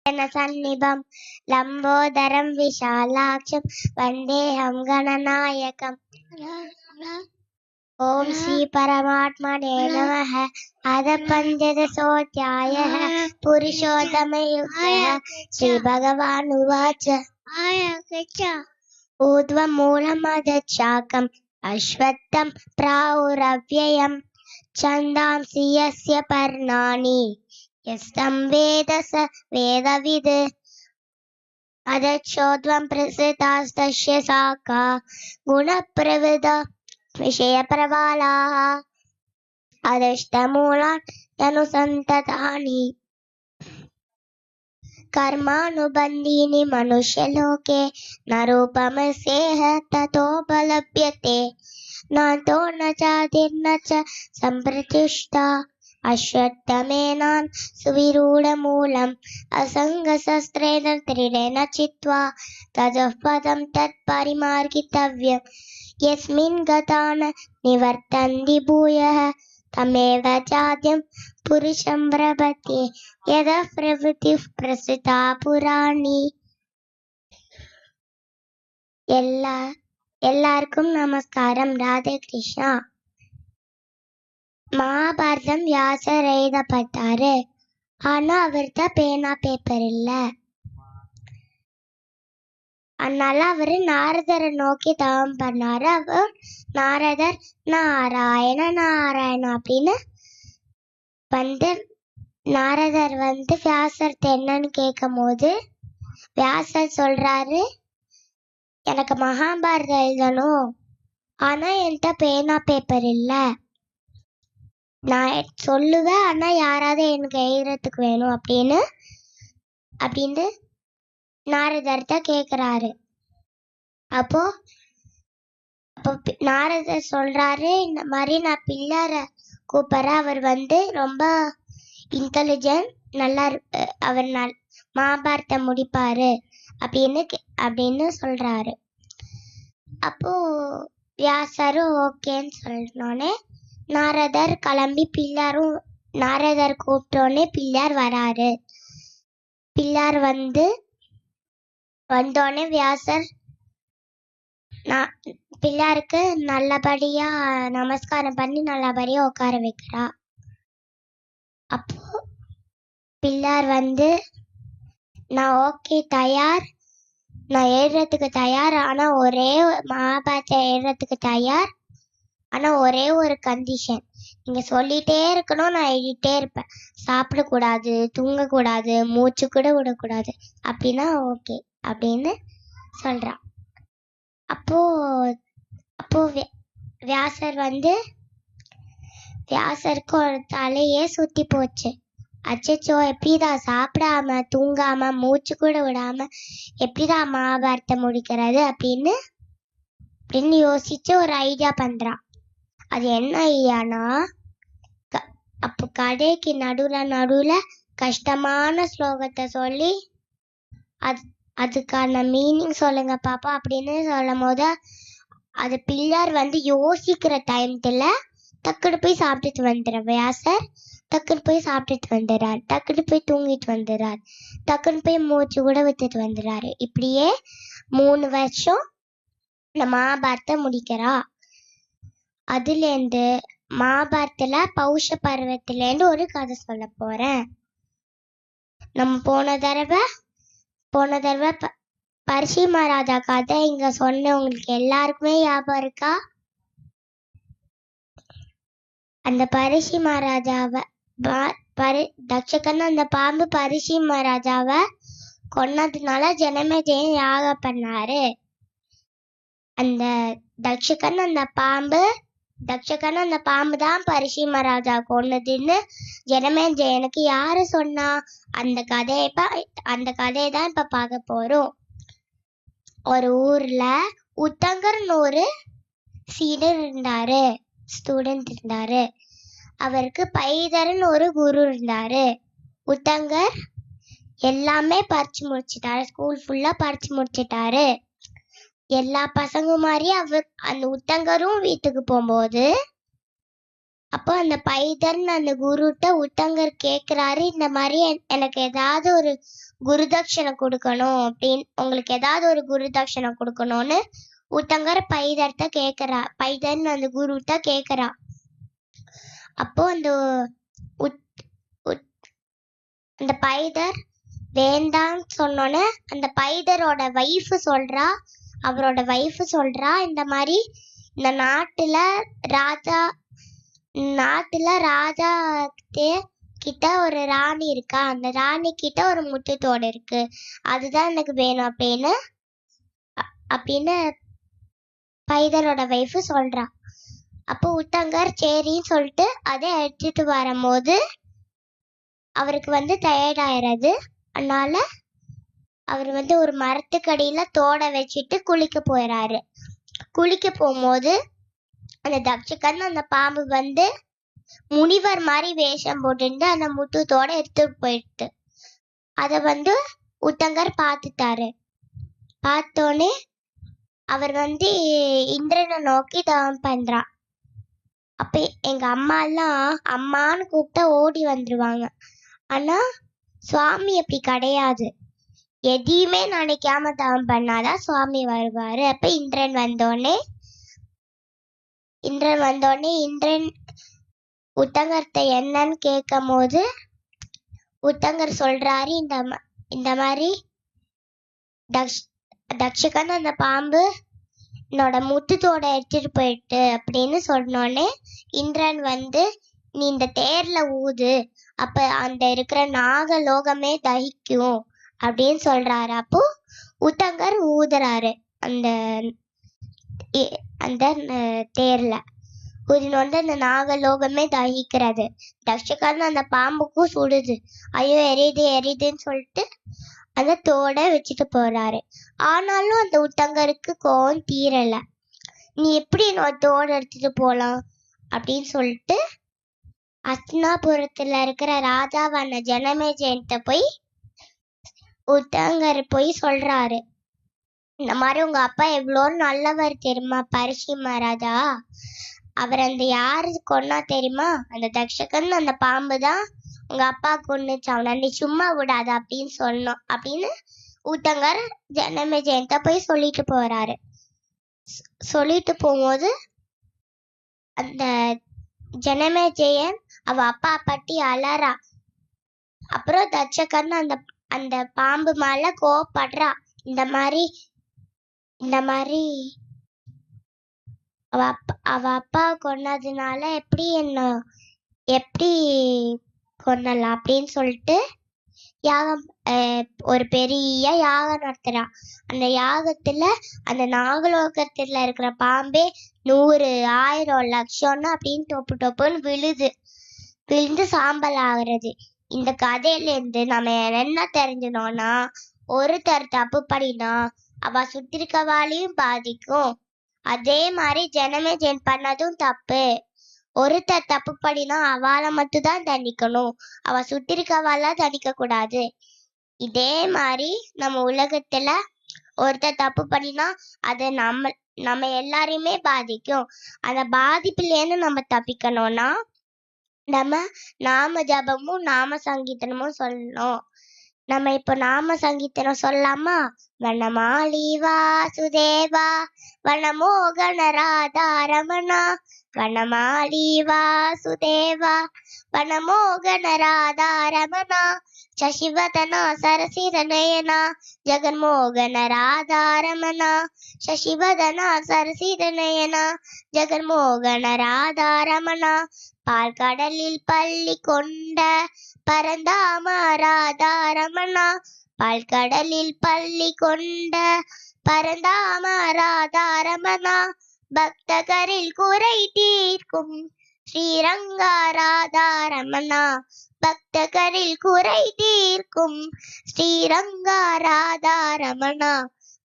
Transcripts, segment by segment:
सन्निभं लम्बोदरं विशालाक्षं वन्देऽहं गणनायकम्। ओम श्री परमात्मने नमः। अथ पञ्चदशोऽध्यायः। पुरुषोत्तमयुगः। श्रीभगवानुवाच ऊर्ध्वमूलमधः अश्वत्थं प्राहुरव्ययम् छन्दांसि यस्य पर्णानि यस्तं वेद स वेदविद्। अधक्षोध्वं प्रसृतास्तस्य शाखा गुणप्रविदा विषयप्रवालाः। अधस्तमूलान्यनुसन्ततानि कर्मानुबन्धीनि मनुष्यलोके न रूपमस्येह ततोपलभ्यते नान्तो न चादिर्न च सम्प्रतिष्ठा। अश्वत्थमेनान् सुविरूढमूलम् असङ्गशस्त्रेण दृढेन चित्वा ततः पदं तत्परिमार्गितव्यम्। यस्मिन् गता न निवर्तन्ति भूयः तमेव चाद्यं पुरुषं प्रपद्ये यतः प्रवृत्तिः प्रसृता पुराणी। எல்லாருக்கும் நமஸ்காரம். ராதே கிருஷ்ணா. மகாபாரதம் வியாசர் எழுதப்பட்டாரு. ஆனா அவர்கிட்ட பேனா பேப்பர் இல்ல. அதனால அவரு நாரதரை நோக்கி தவம் பண்ணாரு. அவர் நாரதர் நாராயண நாராயண அப்படின்னு நாரதர் வியாசர் என்னன்னு கேட்கும் போது வியாசர் சொல்றாரு, எனக்கு மகாபாரதம் எழுதணும், ஆனா என்கிட்ட பேனா பேப்பர் இல்ல. நான் சொல்லுவேன், ஆனா யாராவது எனக்கு எழுதுறதுக்கு வேணும் அப்படின்னு நாரதர்கிட்ட கேக்குறாரு. அப்போ நாரதர் சொல்றாரு, இந்த மாதிரி நான் பிள்ளார கூப்பிடுறேன். அவர் ரொம்ப இன்டெலிஜென்ட், நல்லா அவர் மகாபாரதம் முடிப்பாரு அப்படின்னு சொல்றாரு. அப்போ வியாசரும் ஓகேன்னு சொன்னோடனே நாரதர் கிளம்பி நாரதர் கூப்பிட்டோடனே பிள்ளார் வராரு. பிள்ளார் வந்தோடனே வியாசர் பிள்ளாருக்கு நல்லபடியா நமஸ்காரம் பண்ணி நல்லபடியா உட்கார வைக்கிறா. அப்போ பிள்ளார் நான் ஓகே தயார், நான் எழுதுறதுக்கு தயார், ஆனா ஒரே மகாபாரதம் எழுதுறதுக்கு தயார், ஆனா ஒரே ஒரு கண்டிஷன், நீங்க சொல்லிட்டே இருக்கணும், நான் எழுதிட்டே இருப்பேன், சாப்பிடக்கூடாது, தூங்கக்கூடாது, மூச்சு கூட விடக்கூடாது, அப்படின்னா ஓகே அப்படின்னு சொல்றான். அப்போ வியாசர் வியாசருக்கு ஒரு தலையே சுத்தி போச்சு. அச்சோ, எப்படிதான் சாப்பிடாம தூங்காம மூச்சு கூட விடாம எப்படிதான் மகாபாரதம் முடிக்கிறது அப்படின்னு யோசிச்சு ஒரு ஐடியா பண்றான். அது என்ன ஐடியானா, அப்போ கதைக்கு நடுவுல கஷ்டமான ஸ்லோகத்தை சொல்லி அதுக்கான மீனிங் சொல்லுங்க பாப்பா அப்படின்னு சொல்லும் போது அது பிள்ளார் யோசிக்கிற டைம்ல டக்குனு போய் சாப்பிட்டுட்டு வந்துடுறார். வியாசர் டக்குனு போய் சாப்பிட்டுட்டு வந்துடுறார், டக்குனு போய் தூங்கிட்டு வந்துடுறார், டக்குனு போய் மூச்சு கூட விட்டுட்டு வந்துடுறாரு. இப்படியே 3 வருஷம் இந்த மகாபாரதம் முடிக்கிறா. அதுல இருந்து மகாபாரதத்துல பௌஷ பருவத்துல இருந்து ஒரு கதை சொல்ல போறேன். நம்ம போன தடவை பரிசி மகாராஜா கதை இங்க சொன்ன உங்களுக்கு எல்லாருக்குமே ஞாபகம் இருக்கா? அந்த பரிசி மகாராஜாவை தட்சகன் அந்த பாம்பு பரிசி மகாராஜாவை கொன்னதுனால ஜனமேஜயன் யாகம் பண்ணாரு. அந்த தட்சகன் அந்த பாம்பு தான் பரிசி மகாராஜா கொன்னதுன்னு ஜனமேஜயனுக்கு யாரு சொன்னா? அந்த கதையை தான் இப்ப பார்க்க போறோம். ஒரு ஊர்ல உத்தங்கர்னு ஒரு ஸ்டூடெண்ட் இருந்தாரு. அவருக்கு பைதர்னு ஒரு குரு இருந்தாரு. உத்தங்கர் எல்லாமே படிச்சு முடிச்சிட்டாரு, ஸ்கூல் ஃபுல்லா படிச்சு முடிச்சிட்டாரு. எல்லா பசங்க மாதிரி அந்த உத்தங்கரும் வீட்டுக்கு போகும்போது அப்போ அந்த பைதர்னு அந்த குருட்ட உத்தங்கர் கேக்குறாரு, இந்த மாதிரி எனக்கு ஏதாவது ஒரு குருதட்சணை கொடுக்கணும் அப்படின்னு, உங்களுக்கு ஏதாவது ஒரு குருதட்சணை கொடுக்கணும்னு உத்தங்கர் பைதர்கிட்ட கேக்குறா. பைதர்னு அந்த குருட்ட கேக்குறா. அப்போ அந்த அந்த பைதர் வேண்டான்னு சொன்னோன்னே அந்த பைதரோட வைஃப் சொல்றா, அவரோட வைஃப் சொல்றா, இந்த மாதிரி இந்த நாட்டுல ராஜா கிட்ட ஒரு ராணி இருக்கா, அந்த ராணி கிட்ட ஒரு முத்துத்தோடு இருக்கு, அதுதான் எனக்கு வேணும் அப்படின்னு பைதரோட வைஃப் சொல்றா. அப்போ உத்தங்கர் சரின்னு சொல்லிட்டு அதை எடுத்துட்டு வரும்போது அவருக்கு டயர்ட் ஆயிடுறது. அதனால அவர் ஒரு மரத்துக்கடியில தோட வச்சுட்டு குளிக்க போயிறாரு. குளிக்க போகும்போது அந்த தக்ஷகன் அந்த பாம்பு முனிவர் மாதிரி வேஷம் போட்டு அந்த முத்துத்தோட எடுத்துட்டு போயிடுது. அத உத்தங்கர் பார்த்துட்டாரு. பார்த்தோன்னே அவர் இந்திரனை நோக்கி தவம் பண்றா. அப்ப எங்க அம்மா எல்லாம் அம்மான்னு கூப்பிட்டா ஓடி வந்துருவாங்க. ஆனா சுவாமி அப்படி கிடையாது. எதையுமே நினைக்காம தவம் பண்ணாதான் சுவாமி வருவாரு. அப்ப இந்திரன் வந்தோடனே இந்திரன் உத்தங்கர்ட்ட என்னன்னு கேட்கும் போது உத்தங்கர் சொல்றாரு, இந்த மாதிரி தக்ஷகன் அந்த பாம்பு என்னோட முத்துத்தோட எடுத்துட்டு போயிட்டு அப்படின்னு சொன்னோடனே இந்திரன் நீ இந்த தேர்ல ஊது, அப்ப அந்த இருக்கிற நாகலோகமே தகிக்கும் அப்படின்னு சொல்றாரு. அப்போ உத்தங்கர் ஊதுறாரு அந்த தேர்ல. ஊதினோட அந்த நாகலோகமே தகிக்கிறது. தக்ஷகன் அந்த பாம்புக்கும் சுடுது. ஐயோ எரியுதுன்னு சொல்லிட்டு அந்த தோட வச்சுட்டு போறாரு. ஆனாலும் அந்த உத்தங்கருக்கு கோவம் தீரல. நீ எப்படி நான் தோட எடுத்துட்டு போலாம் அப்படின்னு சொல்லிட்டு அஸ்தினாபுரத்துல இருக்கிற ராஜாவான ஜனமேஜயன்ட்ட போய் உத்தங்கர் போய் சொல்றாரு, இந்த மாதிரி உங்க அப்பா எவ்வளவு நல்லவர் தெரியுமா, பரிசி மகாராஜா. அவர் யாரு கொன்னா தெரியுமா, அந்த தக்ஷகன் அந்த பாம்பு தான் உங்க அப்பா கொன்னுச்சான், நீ சும்மா விடாத அப்படின்னு சொன்னோம் அப்படின்னு உத்தங்கர் ஜனமேஜயன்ட்ட போய் சொல்லிட்டு போறாரு. சொல்லிட்டு போகும்போது அந்த ஜனமேஜயன் அவ அப்பா பத்தி அலறா. அப்புறம் தக்ஷகன் அந்த பாம்பு மேல கோவப்படுறா. இந்த மாதிரி அவ அப்பா கொன்னதுனால எப்படி கொன்னலாம் அப்படின்னு சொல்லிட்டு யாகம் ஒரு பெரிய யாகம் நடத்துறா. அந்த யாகத்துல அந்த நாகலோகத்துல இருக்கிற பாம்பே 100, 1000, லட்சம்னு அப்படின்னு டொப்புன்னு விழுந்து சாம்பல் ஆகுறது. இந்த கதையில இருந்து நம்ம என்ன தெரிஞ்சனோம்னா, ஒருத்தர் தப்பு பண்ணினா அவ சுத்தி இருக்கவாளையும் பாதிக்கும். அதே மாதிரி ஜனமேஜயன் பண்ணதும் தப்பு. ஒருத்தர் தப்பு பண்ணினா அவளை மட்டும் தான் தண்டிக்கணும், அவ சுத்தி இருக்கவாள தண்டிக்க கூடாது. இதே மாதிரி நம்ம உலகத்துல ஒருத்தர் தப்பு பண்ணினா அது நம்ம எல்லாரையுமே பாதிக்கும். அந்த பாதிப்புல இருந்து நம்ம தப்பிக்கணும்னா நம்ம நாம ஜபமும் நாம சங்கீதனமும் சொல்லணும். நம்ம இப்ப நாம சங்கீதனம் சொல்லலாமா? வனமாலி வாசுதேவா வனமோகன ராதா ரமணா, வனமாலி வாசுதேவா வனமோகன ராதா ரமணா, சசிவதனா சரசிர நயனா ஜெகன்மோகன ராதா ரமணா, சசிவதனா சரசிர நயனா ஜெகன்மோகன ராதா ரமணா, பால் கடலில் பள்ளி கொண்ட பரந்தாம ராதா ரமணா, பால் கடலில் பள்ளி கொண்ட பரந்தாம ராதா ரமணா, பக்தகரில் குறை தீர்க்கும் ஸ்ரீரங்கா ராதா ரமணா, பக்தகரில் குறை தீர்க்கும் ஸ்ரீரங்கா ராதா ரமணா,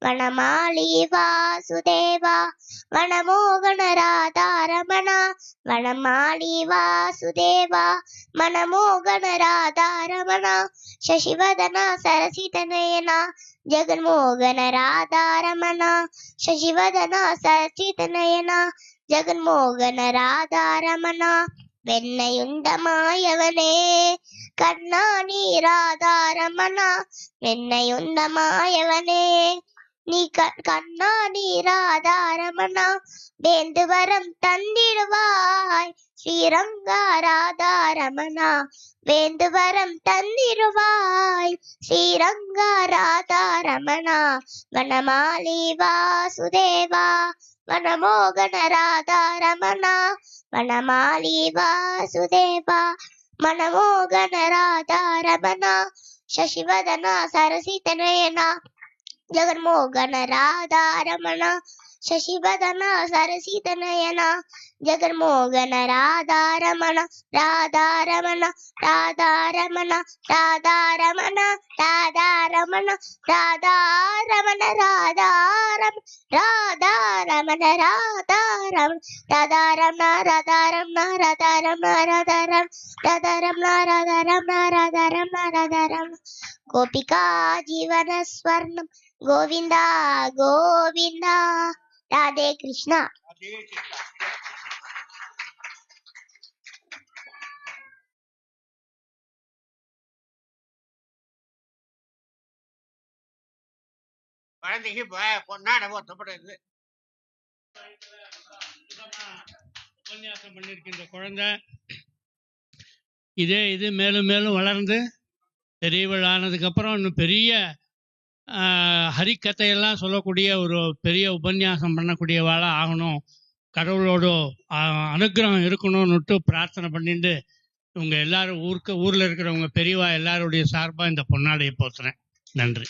வனமாலி வாசுதேவா வனமோகன ராதா ரமணா, வனமாலி வாசுதேவா மனமோகன ராதா ரமணா, சசிவதனா சரசித நயனா ஜெகன்மோகன ராதா ரமணா, சசிவதனா சரசித நயனா ஜெகன்மோகன ராதா ரமணா, வெண்ணையுண்ட மாயவனே கண்ணா நீ ராதா ரமணா வெண்ணையுண்ட மாயவனே நீ கண்ணா நீ ராதா ரமணா வேந்து வரம் தந்திடுவாய் ஸ்ரீரங்கா ராதா ரமணா வேந்து வரம் தந்திடுவாய் ஸ்ரீரங்கா ராதா ரமணா வனமாலி வாசுதேவா வனமோகன ராதா ரமணா வனமாலி வாசுதேவா மனமோகன ராதா ரமணா சசிவதனா சரசிதனயனா ஜெகன்மோகன ராதா ரமணா சசிவதனா சரசிதனயனா ஜெகன்மோகன ராதா ரமணா ராதா ரமணா ராதா ரமணா ராதா ரமணா ராதா ரமணா ராதா ரமண ராதா ரம ராதா ரமண ராதா ரம ராதா ரமணா ராதா ரமணா ராதா ரமணா ராதா ரம ராதா ரமணா ராதா ரமணா ராதா ரமணா ராதா ரம கோபிகா ஜீவன ஸ்வர்ணம் கோவிந்தா கோவிந்தா ராதே கிருஷ்ணா. குழந்தைக்கு பொன்னாட ஒத்தப்படுது. உபன்யாசம் பண்ணியிருக்கின்ற குழந்தை இது மேலும் மேலும் வளர்ந்து பெரியவள் ஆனதுக்கப்புறம் இன்னும் பெரிய ஹரிக்கதையெல்லாம் சொல்லக்கூடிய ஒரு பெரிய உபன்யாசம் பண்ணக்கூடியவாளாக ஆகணும், கடவுளோட அனுகிரகம் இருக்கணும்னுட்டு பிரார்த்தனை பண்ணிட்டு இவங்க எல்லாரும் ஊரில் இருக்கிறவங்க பெரியவா எல்லாருடைய சார்பாக இந்த பொன்னாடையை போத்துறேன். நன்றி.